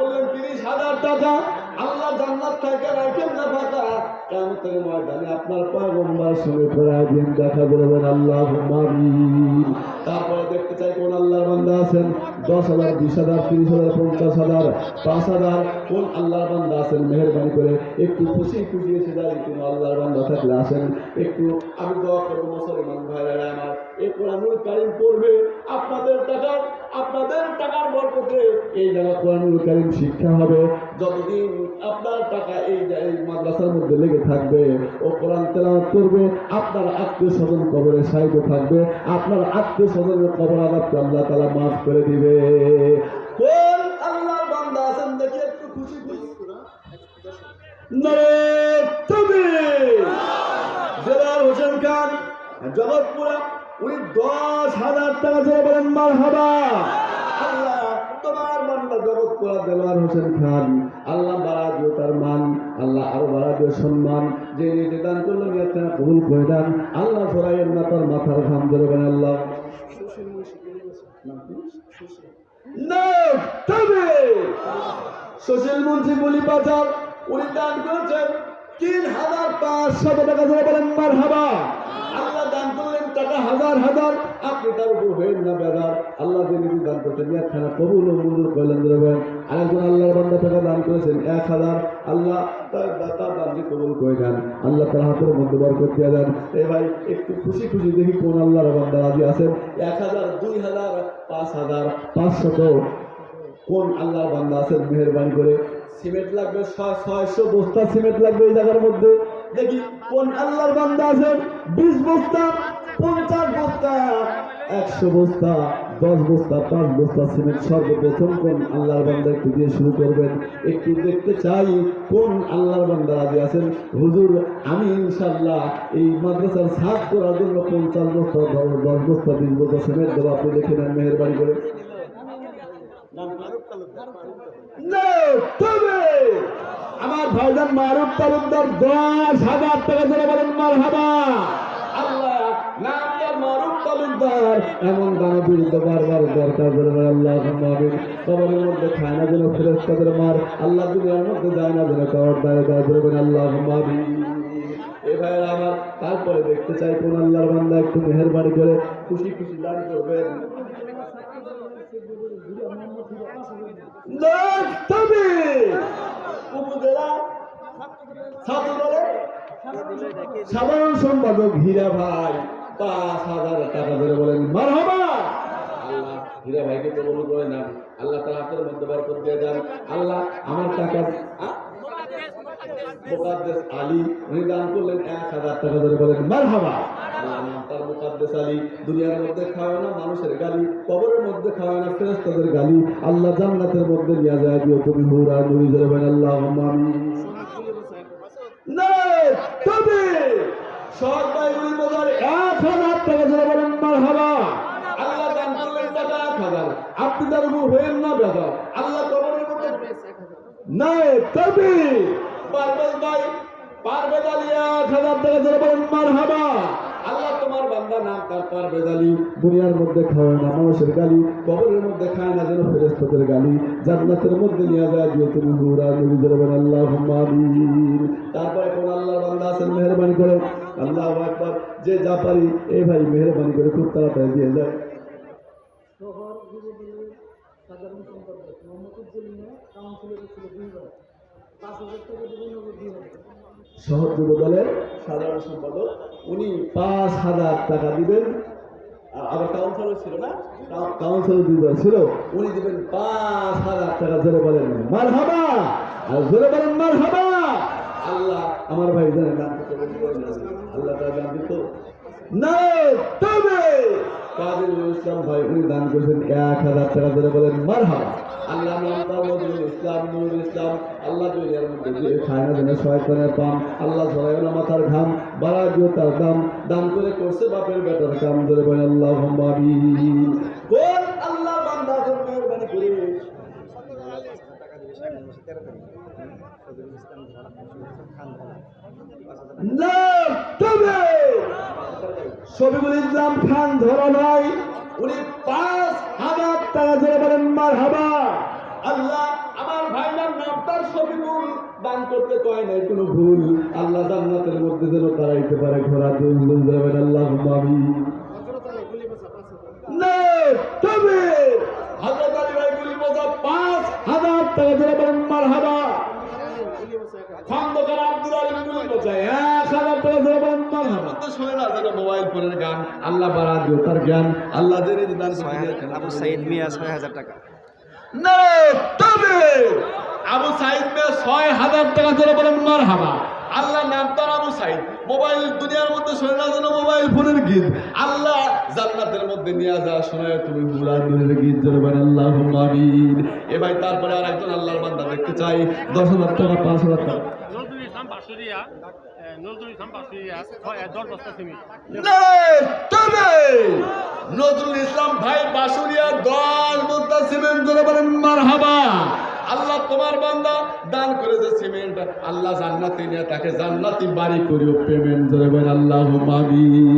করলেন 30,000 টাকা। আল্লাহ জান্নাত থেকে রাখেন না ফাঁকা, কিয়ামতের ময়দানে আপনার পয়গম্বর সঙ্গে ফেরায় দিন, দেখা করবেন আল্লাহুম্মা আমিন। তারপরে দেখতে চাই কোন আল্লাহর বান্দা আছেন 10,000, 20,000, 30,000, 50,000, 5,000, কোন আল্লাহর বান্দা আছেন মেহেরবানি করে একটু খুশি খুশি এসে যায়। কোন আল্লাহর বান্দা থাকলে আসেন একটু, আমি দোয়া করবো মুসলমান ভাইরা আমার, এই কোরআনুল কারীম পড়বে, আপনাদের টাকার বরকতে এই জায়গা কোরআনুল কারীম শিক্ষা হবে। যতদিন আপনার টাকা এই মাদ্রাসার মধ্যে লেগে থাকবে, ও কোরআন তেলাওয়াত করবে, আপনার আত্মীয় স্বজন কবরে সাহিত্য থাকবে, আপনার আত্মীয় স্বজনের কবর আযাবকে আল্লাহ তাআলা মাফ করে দিবে। কোন আল্লাহর বান্দা আছেন দেখি একটু খুশি খুশি জেলার হোসেন খান জগৎপুরা, উনি 10,000 টাকা দিয়ে বলেন মারহাবা। আল্লাহ তোমার বান্দা জগৎপুরা দেলোয়ার হোসেন খান, আল্লাহ বাড়া দিও তার মান, আল্লাহ আরো বাড়া দিও সম্মান, যে নিজে দান করলো নিয়তটা কবুল করে দেন। আল্লাহ সরাইয়ের না তার মাথার ঘাম ধরে বলেন আল্লাহ সুশীল মুন্সি বলি বাজার, উনি দান করেছেন 3,500 টাকা ধরে বলেন মারহাবা। আল্লাহ দান করলেন টাকা হাজার হাজার, আপনি তার উপর হয়ে না বেদার। আল্লাহ যে নিজে দান করছেন একখানা কবুল ও মঞ্জুর করলেন দেবেন। আরেকজন আল্লাহর বান্দা টাকা দান করেছেন 1,000, আল্লাহ তার দানকে কবুল করে দেন, আল্লাহ তার হাতের মধ্যে বরকত দিয়ে দেন। এই ভাই একটু খুশি খুশি দেখি কোন আল্লাহর বান্দা রাজি আছেন 1,000, 2,000, 5,000, 500, কোন আল্লাহর বান্দা আছেন মেহেরবানি করে। সিমেন্ট লাগবে 600 বস্তা সিমেন্ট লাগবে এই জায়গার মধ্যে, দেখি কোন আল্লাহর বান্দা আছেন 20 বস্তা, 50 বস্তা, 100 বস্তা, 10 বস্তা, 5 বস্তা সিমেন্ট সর্বপ্রথম কোন আল্লাহর বান্দা একটু দিয়ে শুরু করবেন। একটু দেখতে চাই কোন আল্লাহর বান্দা রাজি আছেন। হুজুর আমি ইনশাআল্লাহ এই মাদ্রাসার ছাদ করার জন্য 50 বস্তা, 10 বস্তা, 20 বস্তা সিমেন্ট দেবো, আপনি দেখে নেন মেহেরবানি করে। আমার ভাইজান মারুফ তালুকদার 10,000 টাকা ধরে বলেন মারহাবা। আল্লাহ নাম তার মারুফ তালুকদার, এমন দানবীর বারবার দরকার ধরে বলেন আল্লাহুম্মা আমিন। কবরের মধ্যে খায় না যেন ফেরেশতাদের মার, আল্লাহ দুনিয়ার মধ্যে যায় না যেন কবর দাঁড়ে ধরে বলেন আল্লাহুম্মা আমিন। এ ভাইয়েরা আমার, তারপরে দেখতে চাই কোন আল্লাহর বান্দা একটু মেহেরবানি করে খুশি খুশি দান করবেন। সাধারণ সম্পাদক হীরা ভাই 5,000 টাকা ধরে বলেন মারহাবা। আল্লাহ হীরা ভাইকে কবুল করে নেন, আল্লাহ তার হাতের মধ্যে বরকত দিয়ে দেন। আল্লাহ আমার টাকা মুকাদ্দেস আলী উনি দান করলেন 1,000 টাকা ধরে বলেন মারহাবা। তার মুকাদ্দেস আলী দুনিয়ার মধ্যে খাওয়ায় না মানুষের গালি, কবরের মধ্যে খাওয়ায় না ফেরেশতাদের গালি, আল্লাহ জান্নাতের মধ্যে নিয়ে যায় দিও তুমি হুরা নুরি ধরে বলেন আল্লাহুম্মা আমিন। তবে সবাই উনি বলেন 1,000 টাকা ধরে বলেন মারহাবা। আল্লাহ দান করলেন টাকা 1,000, আপনি তার উপর হয়েন না বেদা, আল্লাহ কবরের মধ্যে নাই। তবে পারভেজ ভাই পারভেজ আলী 1,000 টাকা ধরে বলেন মারহাবা। আল্লাহ তোমার বান্দা নাম তার পারভেজ আলী, দুনিয়ার মধ্যে খাওয়ায় না মানুষের গালি, কবরের মধ্যে খায় না যেন ফেরেশতাদের গালি, জান্নাতের মধ্যে নিয়ে যায় দিও তুমি নুরা নুরি ধরে বলেন আল্লাহুম্মা আমিন। তারপরে কোন আল্লাহর বান্দা আছেন মেহেরবানি করে আল্লাহু আকবার, যে যা পারি এই ভাই মেহেরবানি করে খুব তাড়াতাড়ি দিয়ে যায়। শহর যুবদলের সাধারণ সম্পাদক মোহাম্মদ জলিনা কাউন্সিলর ছিল 2 বার, 5,000 টাকা দিবেন ওকে 2,000। শহর যুবদলের সাধারণ সম্পাদক উনি 5,000 টাকা দিবেন। আবার কাউন্সিলর ছিল না, কাউন্সিলর 2 বার ছিল, উনি দিবেন 5,000 টাকা ধরে বলেন মারহাবা। আর ধরে বলেন মারহাবা। আল্লাহ আমার ভাই জানেন নাম আল্লাহ তাআলা জান দিত না। তবে কাজী ইসলাম ভাই উনি দান করেছেন 1,000 টাকা ধরে বলেন মারহাবা। আল্লাহ নাম তার মধ্যে ইসলাম নূর ইসলাম, আল্লাহ দুনিয়ার মধ্যে যে খায় না যেন শয়তানের পাম, আল্লাহ ধরে না মাথার ঘাম, বাড়া দিও তার দাম, দান করে করছে বাপের বেটার কাম ধরে বলেন আল্লাহুম্মা আমিন। কোন আল্লাহ বান্দা আছেন মেহেরবানি করে শফিকুল ইসলাম খান ধরা নাই, উনি 5,000 টাকা ধরে বলেন মারহাবা। আল্লাহ আমার শফিকুল দান করতে কয় নাই কোনো ভুল। আল্লাহ জান্নাতের মধ্যে যেন দাঁড়াইতে পারে ঘোড়া দিয়ে যাবেন। আল্লাহুম্মা আমিন। না তবে হযরত আলী ভাই গুলি বাজা 5000 টাকা ধরে বলেন মারহাবা। খন্দকার আব্দুল আলী গুলি বাজা 1000 টাকা ধরে বলেন মারহাবা। তো শুনে না যেন মোবাইল ফোনের গান। আল্লাহ বাড়া দিও তার জ্ঞান। আল্লাহ জেনে দান করে। আবু সাইদ মিয়া 6000 টাকা। না তবে আবু সাইদ মিয়া 6000 টাকা ধরে বলেন মারহাবা। আল্লাহ নাম তার আবু সাইদ। মোবাইল দুনিয়ার মধ্যে শুনে না যেন মোবাইল ফোনের গীত। আল্লাহ জান্নাতের মধ্যে নিয়ে যা শোনায় তুমি হুলার দুলের গীত ধরে বলেন আল্লাহুম্মা আমিন। এ ভাই তারপরে আর একজন আল্লাহর বান্দা দেখতে চাই 10000 টাকা 5000 টাকা। নজরুল ইসলাম বাসুরিয়া 10 বস্তা সিমেন্ট। তবে নজরুল ইসলাম ভাই বাসুরিয়া 10 বস্তা সিমেন্ট ধরে বলেন মারহাবা। আল্লাহ তোমার বান্দা দান করেছে সিমেন্ট। আল্লাহ জান্নাতে নিয়ে তাকে জান্নাতি বাড়ি করিও পেমেন্ট ধরে বলেন আল্লাহুম্মা আমিন।